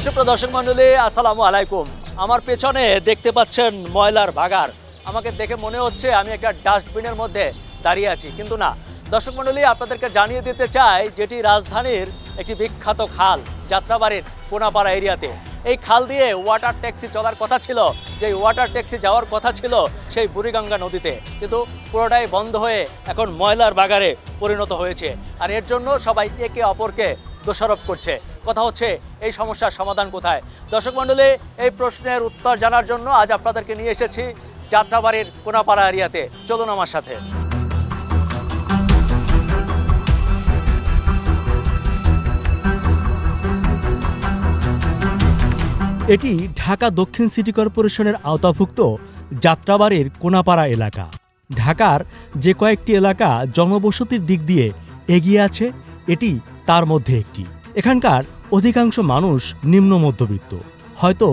সুপ্রিয় দর্শক মণ্ডলী, আসসালামু আলাইকুম। আমার পেছনে দেখতে পাচ্ছেন ময়লার ভাগাড়। আমাকে দেখে মনে হচ্ছে আমি একটা ডাস্টবিনের মধ্যে দাঁড়িয়ে আছি, কিন্তু না। দর্শক মণ্ডলী, আপনাদেরকে জানিয়ে দিতে চাই যেটি রাজধানীর একটি বিখ্যাত খাল, যাত্রাবাড়ির কোনাপাড়া এরিয়াতে। এই খাল দিয়ে ওয়াটার ট্যাক্সি চলার কথা ছিল, যে ওয়াটার ট্যাক্সি যাওয়ার কথা ছিল সেই বুড়িগঙ্গা নদীতে, কিন্তু পুরোটাই বন্ধ হয়ে এখন ময়লার ভাগাড়ে পরিণত হয়েছে। আর এর জন্য সবাই একে অপরকে দোষারোপ করছে। কথা হচ্ছে এই সমস্যার সমাধান কোথায়? দর্শক মণ্ডলী, এই প্রশ্নের উত্তর জানার জন্য আজ আপনাদেরকে নিয়ে এসেছি যাত্রাবাড়ির কোনাপাড়া এরিয়াতে। চলুন আমার সাথে। এটি ঢাকা দক্ষিণ সিটি কর্পোরেশনের আওতাভুক্ত যাত্রাবাড়ির কোনাপাড়া এলাকা। ঢাকার যে কয়েকটি এলাকা জনবসতির দিক দিয়ে এগিয়ে আছে, এটি তার মধ্যে একটি। এখানকার অধিকাংশ মানুষ নিম্ন মধ্যবিত্ত, হয়তো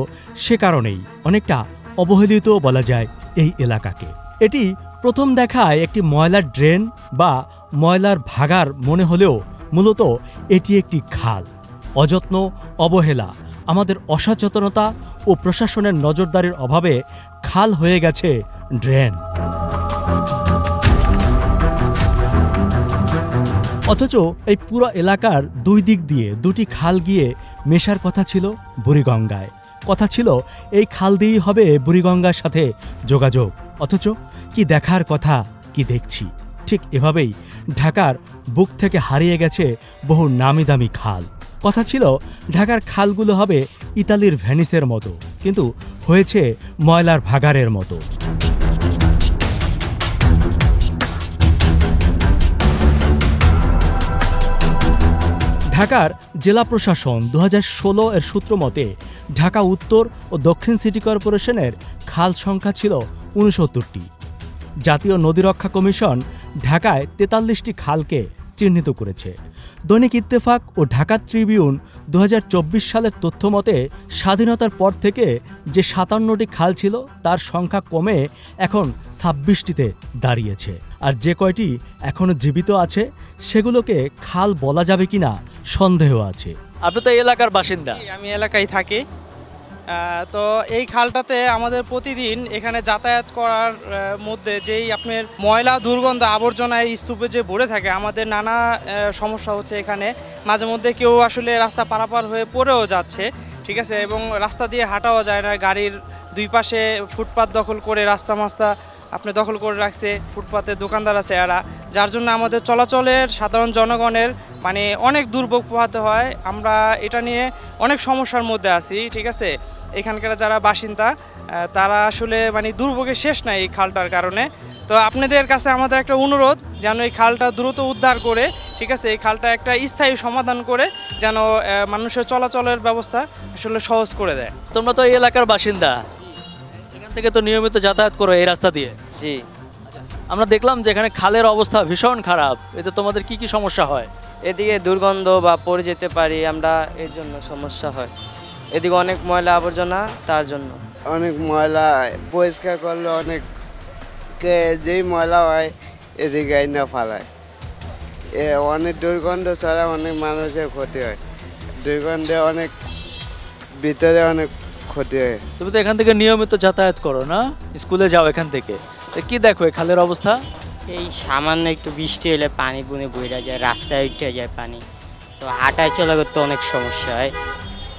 সে কারণেই অনেকটা অবহেলিত বলা যায় এই এলাকাকে। এটি প্রথম দেখায় একটি ময়লার ড্রেন বা ময়লার ভাগাড় মনে হলেও মূলত এটি একটি খাল। অযত্ন, অবহেলা, আমাদের অসচেতনতা ও প্রশাসনের নজরদারির অভাবে খাল হয়ে গেছে ড্রেন। অথচ এই পুরো এলাকার দুই দিক দিয়ে দুটি খাল গিয়ে মেশার কথা ছিল বুড়িগঙ্গায়। কথা ছিল এই খাল দিয়েই হবে বুড়িগঙ্গার সাথে যোগাযোগ। অথচ কি দেখার কথা, কি দেখছি। ঠিক এভাবেই ঢাকার বুক থেকে হারিয়ে গেছে বহু নামি দামি খাল। কথা ছিল ঢাকার খালগুলো হবে ইতালির ভেনিসের মতো, কিন্তু হয়েছে ময়লার ভাগাড়ের মতো। ঢাকার জেলা প্রশাসন 2016 এর সূত্র মতে ঢাকা উত্তর ও দক্ষিণ সিটি কর্পোরেশনের খাল সংখ্যা ছিল 69টি। জাতীয় নদী রক্ষা কমিশন ঢাকায় 43টি খালকে চিহ্নিত করেছে। দৈনিক ইত্তেফাক ও ঢাকা ট্রিবিউন 2024 সালের তথ্য মতে স্বাধীনতার পর থেকে যে 57টি খাল ছিল তার সংখ্যা কমে এখন 26টিতে দাঁড়িয়েছে। আর যে কয়টি এখনো জীবিত আছে সেগুলোকে খাল বলা যাবে কিনা সন্দেহ আছে। আপনি তো এই এলাকার বাসিন্দা। আমি এলাকায় থাকি। তো এই খালটাতে আমাদের প্রতিদিন এখানে যাতায়াত করার মধ্যে যেই আপনার ময়লা, দুর্গন্ধ, আবর্জনা এই স্তূপে যে ভরে থাকে, আমাদের নানা সমস্যা হচ্ছে। এখানে মাঝে মধ্যে কেউ আসলে রাস্তা পারাপার হয়ে পড়েও যাচ্ছে, ঠিক আছে, এবং রাস্তা দিয়ে হাঁটাও যায় না। গাড়ির দুই পাশে ফুটপাত দখল করে রাস্তা মাস্তা আপনি দখল করে রাখছে, ফুটপাতে দোকানদার আছে এরা, যার জন্য আমাদের চলাচলের সাধারণ জনগণের মানে অনেক দুর্ভোগ পোহাতে হয়। আমরা এটা নিয়ে অনেক সমস্যার মধ্যে আছি, ঠিক আছে। এখানকার যারা বাসিন্দা তারা আসলে মানে দুর্ভোগের শেষ নাই এই খালটার কারণে। তো আপনাদের কাছে আমাদের একটা অনুরোধ, যেন এই খালটা দ্রুত উদ্ধার করে, ঠিক আছে, এই খালটা একটা স্থায়ী সমাধান করে যেন মানুষের চলাচলের ব্যবস্থা আসলে সহজ করে দেয়। তোমরা তো এই এলাকার বাসিন্দা, এখান থেকে তো নিয়মিত যাতায়াত করো এই রাস্তা দিয়ে। জি, আমরা দেখলাম যে এখানে খালের অবস্থা ভীষণ খারাপ। এতে তোমাদের কি কি সমস্যা হয়? এদিকে দুর্গন্ধ বা পড়ে যেতে পারি আমরা, এর জন্য সমস্যা হয়। এদিকে অনেক ময়লা আবর্জনা, তার জন্য অনেক ময়লা পরিষ্কার করলে অনেক যেই ময়লা হয় এদিকে না ফালায়, অনেক দুর্গন্ধ ছাড়া অনেক মানুষের ক্ষতি হয়। দুর্গন্ধে অনেক ভিতরে অনেক ক্ষতি হয়। তুমি তো এখান থেকে নিয়মিত যাতায়াত করো না, স্কুলে যাও এখান থেকে, কি দেখো এই খালের অবস্থা? এই সামান্য একটু বৃষ্টি হলে পানি বুনে বইরা যায়, রাস্তায় উঠে যায় পানি। তো হাঁটায় চলা করতে অনেক সমস্যা হয়,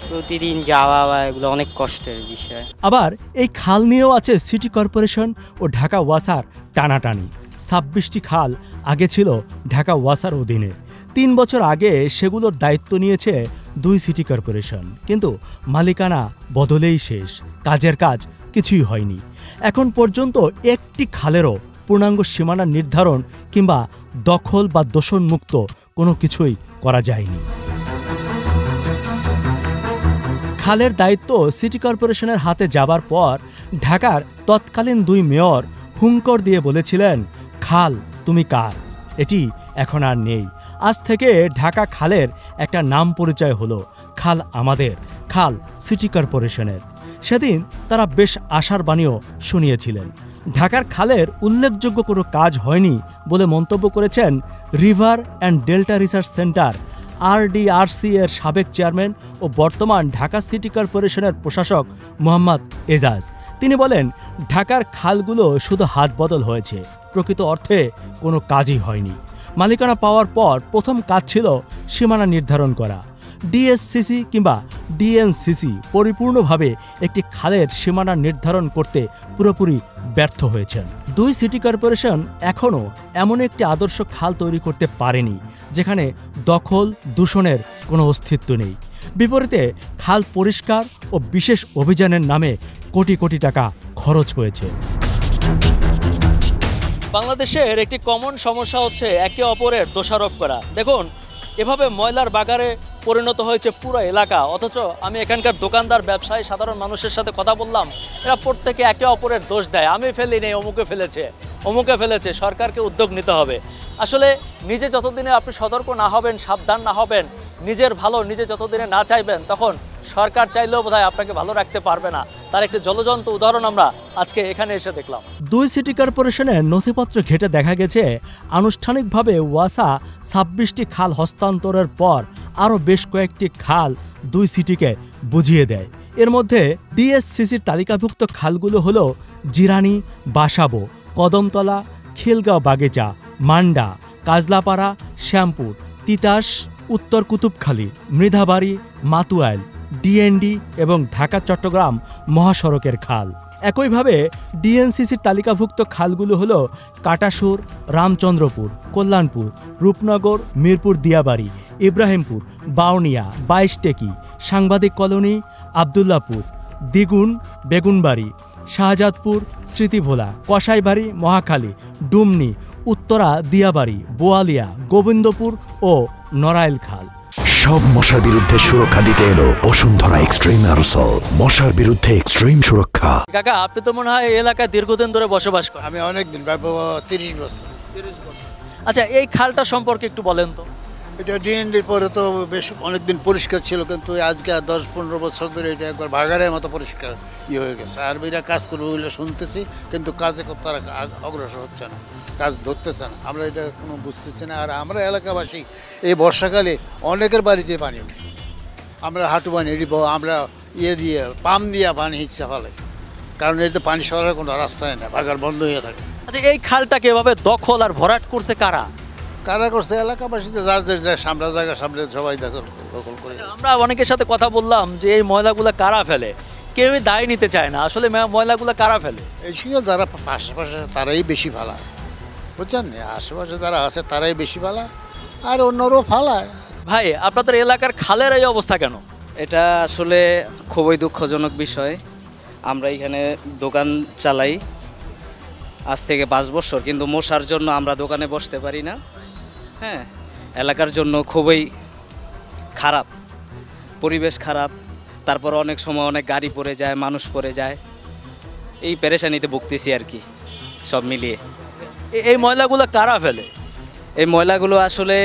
প্রতিদিন যাওয়া বা এগুলো অনেক কষ্টের বিষয়। আবার এই খাল নিয়েও আছে সিটি কর্পোরেশন ও ঢাকা ওয়াসার টানাটানি। 26টি খাল আগে ছিল ঢাকা ওয়াসার অধীনে। 3 বছর আগে সেগুলোর দায়িত্ব নিয়েছে 2 সিটি কর্পোরেশন, কিন্তু মালিকানা বদলেই শেষ, কাজের কাজ কিছুই হয়নি। এখন পর্যন্ত একটি খালেরও পূর্ণাঙ্গ সীমানা নির্ধারণ কিংবা দখল বা দূষণমুক্ত কোনো কিছুই করা যায়নি। খালের দায়িত্ব সিটি কর্পোরেশনের হাতে যাবার পর ঢাকার তৎকালীন 2 মেয়র হুঙ্কার দিয়ে বলেছিলেন, খাল তুমি কার? এটি এখন আর নেই। আজ থেকে ঢাকা খালের একটা নাম পরিচয় হলো, খাল আমাদের, খাল সিটি কর্পোরেশনের। সেদিন তারা বেশ আশার বাণীও শুনিয়েছিলেন। ঢাকার খালের উল্লেখযোগ্য কোনো কাজ হয়নি বলে মন্তব্য করেছেন river and delta research centre RDRC এর সাবেক চেয়ারম্যান ও বর্তমান ঢাকা সিটি কর্পোরেশনের প্রশাসক মোহাম্মদ এজাজ। তিনি বলেন, ঢাকার খালগুলো শুধু হাত বদল হয়েছে, প্রকৃত অর্থে কোনো কাজই হয়নি। মালিকানা পাওয়ার পর প্রথম কাজ ছিল সীমানা নির্ধারণ করা। ডিএসসিসি কিংবা ডিএনসিসি পরিপূর্ণভাবে একটি খালের সীমানা নির্ধারণ করতে পুরোপুরি ব্যর্থ হয়েছেন। দুই সিটি কর্পোরেশন এখনও এমন একটি আদর্শ খাল তৈরি করতে পারেনি যেখানে দখল দূষণের কোনো অস্তিত্ব নেই। বিপরীতে খাল পরিষ্কার ও বিশেষ অভিযানের নামে কোটি কোটি টাকা খরচ হয়েছে। বাংলাদেশের একটি কমন সমস্যা হচ্ছে একে অপরের দোষারোপ করা। দেখুন, এভাবে ময়লার বাগারে পরিণত হয়েছে পুরো এলাকা, অথচ আমি এখানকার দোকানদার, ব্যবসায়ী, সাধারণ মানুষের সাথে কথা বললাম, এরা প্রত্যেকে একে অপরের দোষ দেয়। আমি ফেলি নেই, অমুকে ফেলেছে, সরকারকে উদ্যোগ নিতে হবে। আসলে নিজে যতদিনে আপনি সতর্ক না হবেন, সাবধান না হবেন, নিজের ভালো নিজে যতদিনে না চাইবেন, তখন সরকার চাইলেও বোধহয় আপনাকে ভালো রাখতে পারবে না। তার একটি জ্বলজ্বন্ত উদাহরণ আমরা আজকে এখানে এসে দেখলাম। দুই সিটি কর্পোরেশনের নথিপত্র ঘেঁটে দেখা গেছে, আনুষ্ঠানিকভাবে ওয়াসা 26টি খাল হস্তান্তরের পর আরও বেশ কয়েকটি খাল দুই সিটিকে বুঝিয়ে দেয়। এর মধ্যে ডিএসসিসির তালিকাভুক্ত খালগুলো হলো জিরানি, বাসাবো, কদমতলা, খিলগাঁও বাগিচা, মান্ডা, কাজলাপাড়া, শ্যামপুর, তিতাস, উত্তর কুতুবখালী, মৃধাবাড়ি, মাতুয়াইল, ডিএনডি এবং ঢাকা চট্টগ্রাম মহাসড়কের খাল। একইভাবে ডিএনসিসির তালিকাভুক্ত খালগুলো হলো কাটাসুর, রামচন্দ্রপুর, কল্যাণপুর, রূপনগর, মিরপুর দিয়াবাড়ি, ইব্রাহিমপুর, বাউনিয়া, 22 টেকি, সাংবাদিক কলোনি, আবদুল্লাপুর, দ্বিগুণ, বেগুনবাড়ি, শাহজাদপুর, স্মৃতিভোলা, কসাইবাড়ি, মহাখালী, ডুমনি, উত্তরা দিয়াবাড়ি, বোয়ালিয়া, গোবিন্দপুর ও নড়াইল খাল। সব মশার বিরুদ্ধে সুরক্ষা দিতে এলো বসুন্ধরা এক্সট্রিম অ্যারোসল, মশার বিরুদ্ধে এক্সট্রিম সুরক্ষা। কাকা, আপনি তো মনে হয় এই এলাকায় দীর্ঘদিন ধরে বসবাস করেন। আমি অনেক দিন, 30 বছর। আচ্ছা, এই খালটা সম্পর্কে একটু বলেন তো। এটা ডিএনডির পরে তো বেশ অনেকদিন পরিষ্কার ছিল, কিন্তু আজকে 10-15 বছর ধরে এটা একবার ভাগাড়ের মতো পরিষ্কার হয়ে গেছে। আর এরা কাজ করবে বলে শুনতেছি, কিন্তু কাজে তারা অগ্রসর হচ্ছে না, কাজ ধরতেছে না। আমরা এটা কোনো বুঝতেছি না। আর আমরা এলাকাবাসী এই বর্ষাকালে অনেকের বাড়িতে পানি ওঠে, আমরা হাঁটু পানি দিব, আমরা দিয়ে পাম্প দিয়ে পানি ইচ্ছা ফলে, কারণ এতে পানি সরার কোনো রাস্তায় না, ভাগাড় বন্ধ হয়ে থাকে। আচ্ছা, এই খালটাকে এভাবে দখল আর ভরাট করছে কারা? কারা করছে? এলাকাবাসীতে যার সামনে জায়গা সামনে সবাই দখল করে। আমরা অনেকের সাথে কথা বললাম যে এই ময়লাগুলো কারা ফেলে, কেউই দায় নিতে চায় না। আসলে ময়লাগুলো কারা ফেলে? এই সঙ্গে যারা আশেপাশে তারাই বেশি ফালায়, বুঝছেন না? আশেপাশে যারা আছে তারাই বেশি ফালায়, আর অন্যরাও ফালায়। ভাই, আপনাদের এলাকার খালের এই অবস্থা কেন? এটা আসলে খুবই দুঃখজনক বিষয়। আমরা এখানে দোকান চালাই আজ থেকে 5 বছর, কিন্তু মশার জন্য আমরা দোকানে বসতে পারি না। হ্যাঁ, এলাকার জন্য খুবই খারাপ, পরিবেশ খারাপ। তারপর অনেক সময় অনেক গাড়ি পড়ে যায়, মানুষ পড়ে যায়, এই পেরেশানিতে ভুগতেছি আর কি, সব মিলিয়ে। এই ময়লাগুলো কারা ফেলে? এই ময়লাগুলো আসলে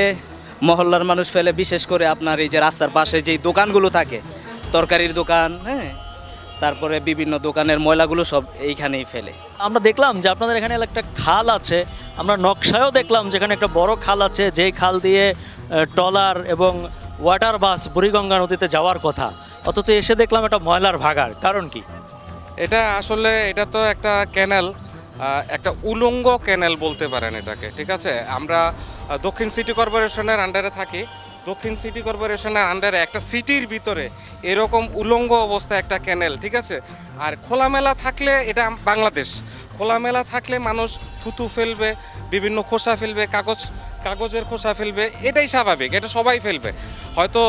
মহল্লার মানুষ ফেলে, বিশেষ করে আপনার এই যে রাস্তার পাশে যেই দোকানগুলো থাকে, তরকারির দোকান, হ্যাঁ, তারপরে বিভিন্ন দোকানের ময়লাগুলো সব এইখানেই ফেলে। আমরা দেখলাম যে আপনাদের এখানে একটা খাল আছে, আমরা নকশায়ও দেখলাম যেখানে একটা বড় খাল আছে, যেই খাল দিয়ে ট্রলার এবং ওয়াটার বাস বুড়িগঙ্গা নদীতে যাওয়ার কথা, অথচ এসে দেখলাম একটা ময়লার ভাগাড়। কারণ কি? এটা আসলে এটা তো একটা ক্যানেল, একটা উলঙ্গ ক্যানেল বলতে পারেন এটাকে, ঠিক আছে? আমরা দক্ষিণ সিটি কর্পোরেশনের আন্ডারে থাকি। দক্ষিণ সিটি কর্পোরেশনের আন্ডারে একটা সিটির ভিতরে এরকম উলঙ্গ অবস্থায় একটা ক্যানেল, ঠিক আছে? আর খোলামেলা থাকলে, এটা বাংলাদেশ, খোলামেলা থাকলে মানুষ থুতু ফেলবে, বিভিন্ন খোসা ফেলবে, কাগজের খোসা ফেলবে, এটাই স্বাভাবিক, এটা সবাই ফেলবে। হয়তো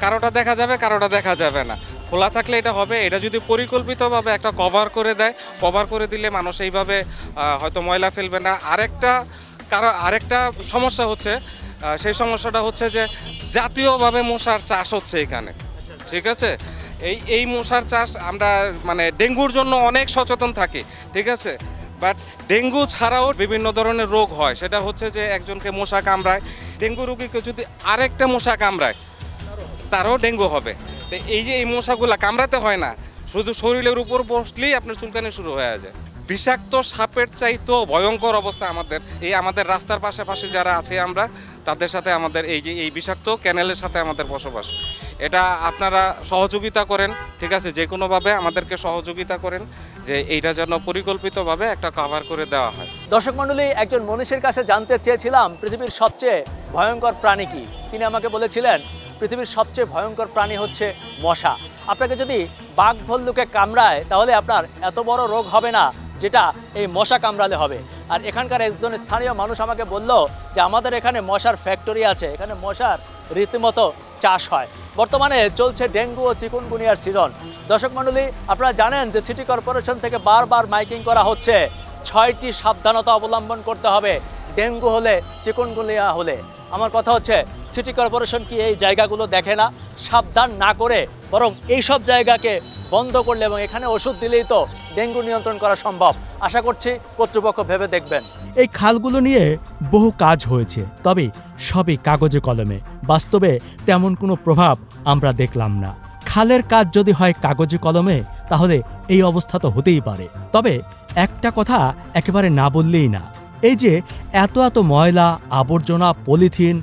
কারোটা দেখা যাবে, কারোটা দেখা যাবে না। খোলা থাকলে এটা হবে। এটা যদি পরিকল্পিতভাবে একটা কভার করে দেয়, কভার করে দিলে মানুষ এইভাবে হয়তো ময়লা ফেলবে না। আরেকটা সমস্যা হচ্ছে, সেই সমস্যাটা হচ্ছে যে জাতীয়ভাবে মশার চাষ হচ্ছে এখানে, ঠিক আছে? এই মশার চাষ, আমরা মানে ডেঙ্গুর জন্য অনেক সচেতন থাকি, ঠিক আছে? বাট ডেঙ্গু ছাড়াও বিভিন্ন ধরনের রোগ হয়। সেটা হচ্ছে যে একজনকে মশা কামড়ায়, ডেঙ্গু রোগীকে যদি আরেকটা মশা কামড়ায় তারও ডেঙ্গু হবে। তো এই যে এই মশাগুলা কামড়াতে হয় না, শুধু শরীরের উপর বসলেই আপনার চুলকানি শুরু হয়ে যায়। বিষাক্ত সাপের চাইতেও ভয়ঙ্কর অবস্থা আমাদের আমাদের রাস্তার পাশাপাশি যারা আছে আমরা তাদের সাথে আমাদের এই বিষাক্ত ক্যানেলের সাথে আমাদের বসবাস। এটা আপনারা সহযোগিতা করেন, ঠিক আছে, যে কোনোভাবে আমাদেরকে সহযোগিতা করেন যে এইটা যেন পরিকল্পিতভাবে একটা কভার করে দেওয়া হয়। দর্শক মণ্ডলী, একজন মনীষীর কাছে জানতে চেয়েছিলাম পৃথিবীর সবচেয়ে ভয়ঙ্কর প্রাণী কি। তিনি আমাকে বলেছিলেন পৃথিবীর সবচেয়ে ভয়ঙ্কর প্রাণী হচ্ছে মশা। আপনাকে যদি বাঘ ভাল্লুকে কামড়ায় তাহলে আপনার এত বড় রোগ হবে না যেটা এই মশা কামড়ালে হবে। আর এখানকার একজন স্থানীয় মানুষ আমাকে বলল যে আমাদের এখানে মশার ফ্যাক্টরি আছে, এখানে মশার রীতিমতো চাষ হয়। বর্তমানে চলছে ডেঙ্গু ও চিকুনগুনিয়ার সিজন। দর্শক মণ্ডলী, আপনারা জানেন যে সিটি কর্পোরেশন থেকে বারবার মাইকিং করা হচ্ছে 6টি সাবধানতা অবলম্বন করতে হবে ডেঙ্গু হলে, চিকুনগুনিয়া হলে। আমার কথা হচ্ছে সিটি কর্পোরেশন কি এই জায়গাগুলো দেখে না? সাবধান না করে বরং এই সব জায়গাকে বন্ধ করলে এবং এখানে ওষুধ দিলেই তো ডেঙ্গু নিয়ন্ত্রণ করা সম্ভব। আশা করছি কর্তৃপক্ষ ভেবে দেখবেন। এই খালগুলো নিয়ে বহু কাজ হয়েছে, তবে সবই কাগজে কলমে, বাস্তবে তেমন কোনো প্রভাব আমরা দেখলাম না। খালের কাজ যদি হয় কাগজে কলমে তাহলে এই অবস্থা তো হতেই পারে। তবে একটা কথা একেবারে না বললেই না, এই যে এত এত ময়লা আবর্জনা পলিথিন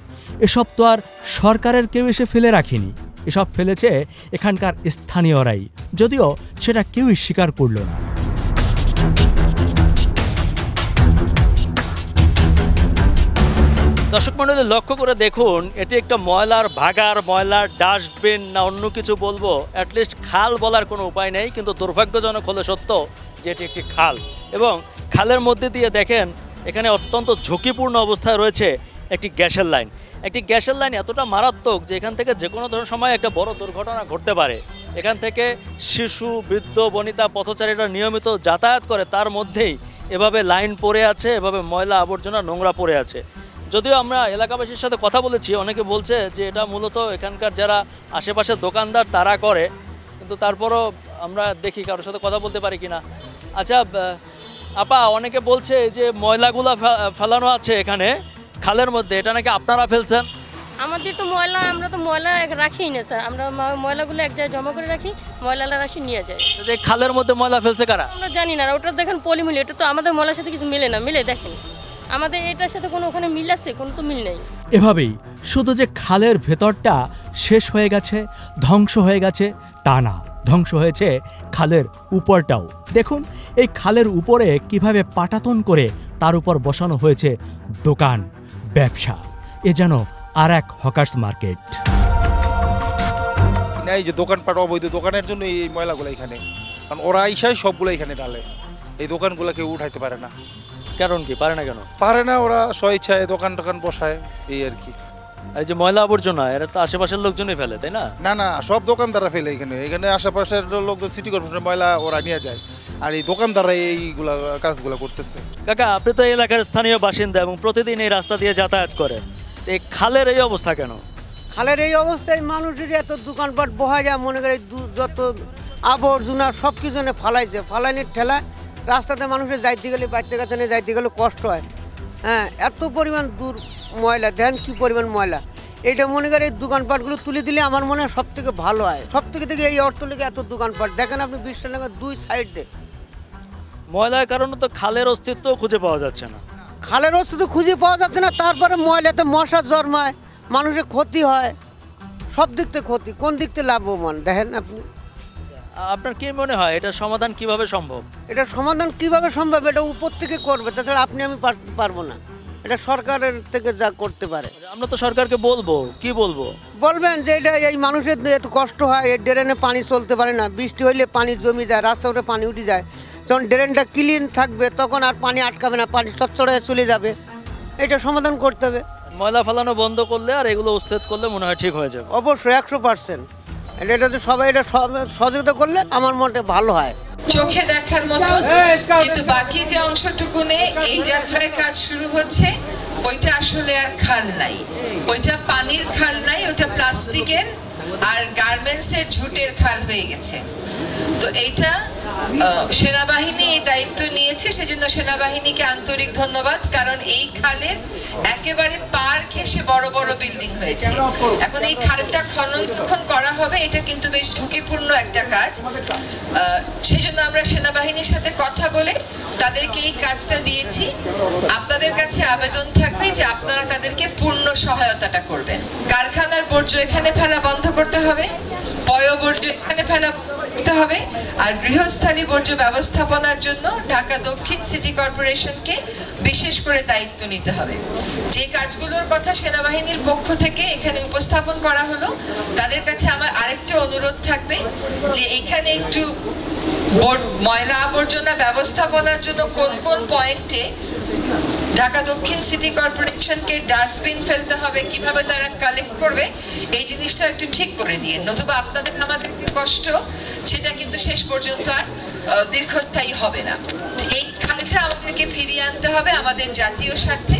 এসব তো আর সরকারের কেউ এসে ফেলে রাখেনি, এসব ফেলেছে এখানকার স্থানীয়রাই, যদিও সেটা কেউই স্বীকার করল না। দর্শক মণ্ডলী, লক্ষ্য করে দেখুন, এটি একটা ময়লার ভাগার, ময়লার ডাস্টবিন না অন্য কিছু বলবো, অ্যাটলিস্ট খাল বলার কোনো উপায় নেই। কিন্তু দুর্ভাগ্যজনক হলো সত্য যে এটি একটি খাল, এবং খালের মধ্যে দিয়ে দেখেন এখানে অত্যন্ত ঝুঁকিপূর্ণ অবস্থায় রয়েছে একটি গ্যাসের লাইন। একটি গ্যাসের লাইন এতটা মারাত্মক যে এখান থেকে যে কোনো ধরনের সময় একটা বড় দুর্ঘটনা ঘটতে পারে। এখান থেকে শিশু, বৃদ্ধ, বনিতা, পথচারীরা নিয়মিত যাতায়াত করে, তার মধ্যেই এভাবে লাইন পড়ে আছে, এভাবে ময়লা আবর্জনা নোংরা পড়ে আছে। যদিও আমরা এলাকাবাসীর সাথে কথা বলেছি, অনেকে বলছে যে এটা মূলত এখানকার যারা আশেপাশে দোকানদার তারা করে, কিন্তু তারপরও আমরা দেখি কারোর সাথে কথা বলতে পারি কিনা। আচ্ছা আপা, অনেকে বলছে যে ময়লাগুলো ফেলানো আছে এখানে খালের মধ্যে, এটা নাকি আপনারা ফেলছেন? আমাদের তো ময়লা, আমরা তো ময়লা রাখি না স্যার, আমরা ময়লাগুলো এক জায়গায় জমা করে রাখি, ময়লাটা রাখি নিয়ে যায়। যে খালের মধ্যে ময়লা ফেলছে কারা আমরা জানি না, ওটা দেখেন পলিমিলি, এটা তো আমাদের ময়লার সাথে কিছু মিলে না, মিলে দেখেন আমাদের এটার সাথে কোনো ওখানে মিল আছে? কোনো তো মিল নেই। এভাবেই শুধু যে খালের ভেতরটা শেষ হয়ে গেছে, ধ্বংস হয়ে গেছে তা না, ধ্বংস হয়েছে খালের উপরটাও। দেখুন এই খালের উপরে কিভাবে পাটাতন করে তার উপর বসানো হয়েছে দোকান, ব্যবসা। এ যেন আর এক হকার্স মার্কেট। এই যে দোকানপাট, অবৈধ দোকানের জন্য এই ময়লাগুলো এখানে, কারণ ওরা আইসাই সবগুলো এখানে ডালে, এই দোকানগুলো কেউ উঠাইতে পারে না। কারণ কি পারে না? কেন পারে না? ওরা স্বইচ্ছায় দোকান টোকান বসায়, এই আর কি। এই যে ময়লা আবর্জনা এরা তো আশেপাশের লোকজনই ফেলে, তাই না? না না, সব দোকানদাররা ফেলে এখানে, এখানে আশেপাশের লোকজন সিটি কর্পোরেশনের ময়লা ওরা নিয়ে যায়, আর এই দোকানদাররা এইগুলা কাজগুলো করতেছে। কাকা, আপনি তো এই এলাকার স্থানীয় বাসিন্দা এবং প্রতিদিন এই রাস্তা দিয়ে যাতায়াত করেন, এই খালের এই অবস্থা কেন? খালের এই অবস্থায় মানুষের এত দোকানপাট বহা যায়, মনে করে যত আবর্জনা সব কিছু ফালাইছে, ফালাইনের ঠেলায় রাস্তাতে মানুষের যাইতে গেলে, বাচ্চা কাচ্চা নিয়ে যাইতে গেলে কষ্ট হয়। হ্যাঁ, এত পরিমাণ দূর ময়লা, দেখেন কী পরিমাণ ময়লা। এইটা মনে করে এই দোকানপাটগুলো তুলে দিলে আমার মনে হয় সব থেকে ভালো হয়। সব থেকে এই অর্থলেগে এত দোকানপাট দেখেন আপনি, বিশ্বনগর দুই সাইড দিয়ে ময়লার কারণে তো খালের অস্তিত্ব খুঁজে পাওয়া যাচ্ছে না। খালের অস্তিত্ব খুঁজে পাওয়া যাচ্ছে না, তারপরে ময়লাতে মশা জন্মায়, মানুষের ক্ষতি হয়, সব দিক থেকে ক্ষতি, কোন দিক থেকে লাভবান দেখেন আপনি। আপনার কি মনে হয় এটা সমাধান কিভাবে সম্ভব? এটা সমাধান কিভাবে সম্ভব? এটা উপর থেকে করবে, তাছাড়া আপনি আমি পারবো না। এটা সরকারের থেকে যা করতে পারে। আমরা তো সরকারকে বলবো, কি বলবো? বলবেন যে এটা এই মানুষের এত কষ্ট হয়, এই ড্রেনে পানি চলতে পারে না, বৃষ্টি হইলে পানি জমি যায়, রাস্তা উঠে পানি উঠে যায়। যখন ড্রেনটা ক্লিন থাকবে তখন আর পানি আটকাবে না, পানি স্বচ্ছড় হয়ে চলে যাবে। এটা সমাধান করতে হবে। ময়লা ফেলানো বন্ধ করলে আর এগুলো উচ্ছেদ করলে মনে হয় ঠিক হয়ে যাবে। অবশ্যই 100%। এটা তো সবাই এটা সহযোগিতা করলে আমার মতে ভালো হয়। চোখে দেখার মতো, কিন্তু বাকি যে অংশটুকুনে এই যাত্রায় কাজ শুরু হচ্ছে ওইটা আসলে আর খাল নাই, ওইটা পানির খাল নাই, ওইটা প্লাস্টিকের আর গার্মেন্টসের ঝুটের খাল হয়ে গেছে। তো এইটা সেনাবাহিনী এই দায়িত্ব নিয়েছে, সেজন্য সেনাবাহিনীকে আন্তরিক ধন্যবাদ। কারণ এই খালের একেবারে পার ঘেঁষে বড় বড় বিল্ডিং হয়েছে। এখন এই খালটা খনন করা হবে, এটা কিন্তু বেশ ঝুঁকিপূর্ণ একটা কাজ। সেজন্য আমরা সেনাবাহিনীর সাথে কথা বলে তাদেরকে এই কাজটা দিয়েছি। আপনাদের কাছে আবেদন থাকবে যে আপনারা তাদেরকে পূর্ণ সহায়তাটা করবেন। কারখানার বর্জ্য এখানে ফেলা বন্ধ করতে হবে, পয়ঃবর্জ্য এখানে ফেলা করতে হবে, আর গৃহস্থালী বর্জ্য ব্যবস্থাপনার জন্য ঢাকা দক্ষিণ সিটি কর্পোরেশনকে বিশেষ করে দায়িত্ব নিতে হবে। যে কাজগুলোর কথা সেনাবাহিনীর পক্ষ থেকে এখানে উপস্থাপন করা হলো, তাদের কাছে আমার আরেকটা অনুরোধ থাকবে যে এখানে একটু ময়লা আবর্জনা ব্যবস্থাপনার জন্য কোন কোন পয়েন্টে ঢাকা দক্ষিণ সিটি কর্পোরেশনকে ডাস্টবিন ফেলতে হবে, কিভাবে তারা কালেক্ট করবে, এই জিনিসটা একটু ঠিক করে দিয়ে, নতুবা আপনাদের আমাদের কষ্ট সেটা কিন্তু শেষ পর্যন্ত আর দীর্ঘস্থায়ী হবে না। এই খালটা আমাদেরকে ফিরিয়ে আনতে হবে আমাদের জাতীয় স্বার্থে।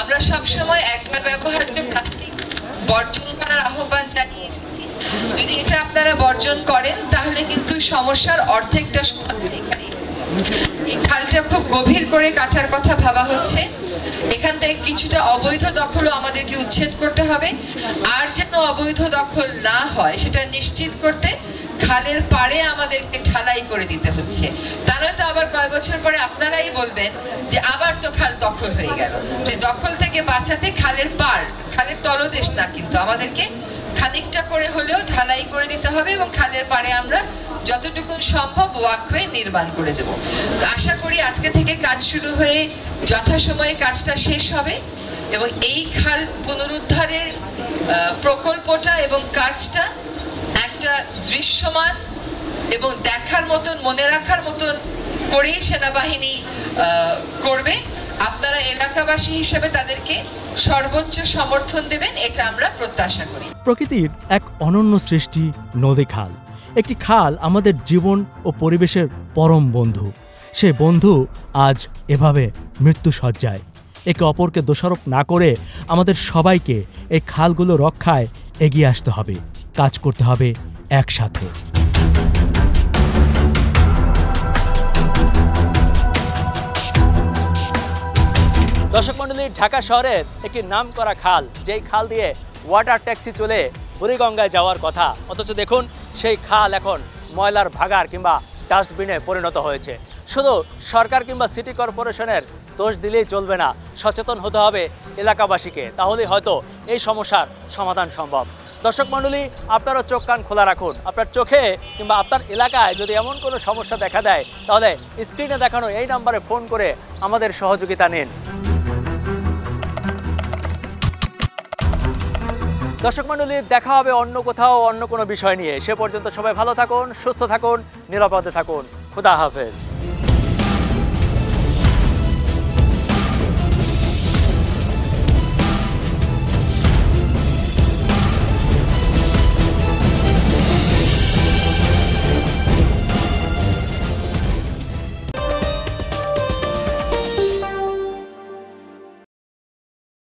আমরা সবসময় একবার ব্যবহার্য প্লাস্টিক বর্জন করার আহ্বান জানিয়ে এসেছি। যদি এটা আপনারা বর্জন করেন তাহলে কিন্তু সমস্যার অর্ধেকটা সমাধান। এই খালটা খুব গভীর করে কাটার কথা ভাবা হচ্ছে। এখান থেকে কিছুটা অবৈধ দখলও আমাদেরকে উচ্ছেদ করতে হবে, আর যেন অবৈধ দখল না হয় সেটা নিশ্চিত করতে খালের পাড়ে আমাদেরকে ঢালাই করে দিতে হচ্ছে। তা নয়তো আবার কয়েক বছর পরে আপনারাই বলবেন যে আবার তো খাল দখল হয়ে গেল। যে দখল থেকে বাঁচাতে খালের পাড়, খালের তলদেশ না, কিন্তু আমাদেরকে খানিকটা করে হলেও ঢালাই করে দিতে হবে এবং খালের পাড়ে আমরা যতটুকু সম্ভব ওয়াকওয়ে নির্মাণ করে দেব। তো আশা করি আজকে থেকে কাজ শুরু হয়ে যথাসময়ে কাজটা শেষ হবে এবং এই খাল পুনরুদ্ধারের প্রকল্পটা এবং কাজটা একটা দৃশ্যমান এবং দেখার মতন, মনে রাখার মতন করেই সেনাবাহিনী করবে। আপনারা এলাকাবাসী হিসেবে তাদেরকে সর্বোচ্চ সমর্থন দেবেন, এটা আমরা প্রত্যাশা করি। প্রকৃতির এক অনন্য সৃষ্টি নদী খাল। একটি খাল আমাদের জীবন ও পরিবেশের পরম বন্ধু। সে বন্ধু আজ এভাবে মৃত্যুসজ্জায়। একে অপরকে দোষারোপ না করে আমাদের সবাইকে এই খালগুলো রক্ষায় এগিয়ে আসতে হবে, কাজ করতে হবে একসাথে। দর্শক মণ্ডলী, ঢাকা শহরের একটি নামকরা খাল, যেই খাল দিয়ে ওয়াটার ট্যাক্সি চলে বুড়িগঙ্গায় যাওয়ার কথা, অথচ দেখুন সেই খাল এখন ময়লার ভাগার কিংবা ডাস্টবিনে পরিণত হয়েছে। শুধু সরকার কিংবা সিটি কর্পোরেশনের দোষ দিলেই চলবে না, সচেতন হতে হবে এলাকাবাসীকে, তাহলেই হয়তো এই সমস্যার সমাধান সম্ভব। দর্শক মণ্ডলী, আপনারা চোখ কান খোলা রাখুন। আপনার চোখে কিংবা আপনার এলাকায় যদি এমন কোনো সমস্যা দেখা দেয়, তাহলে স্ক্রিনে দেখানো এই নাম্বারে ফোন করে আমাদের সহযোগিতা নিন। দর্শক মণ্ডলী, দেখা হবে অন্য কোথাও অন্য কোনো বিষয় নিয়ে। সে পর্যন্ত সবাই ভালো থাকুন, সুস্থ থাকুন, নিরাপদে থাকুন। খুদা হাফেজ।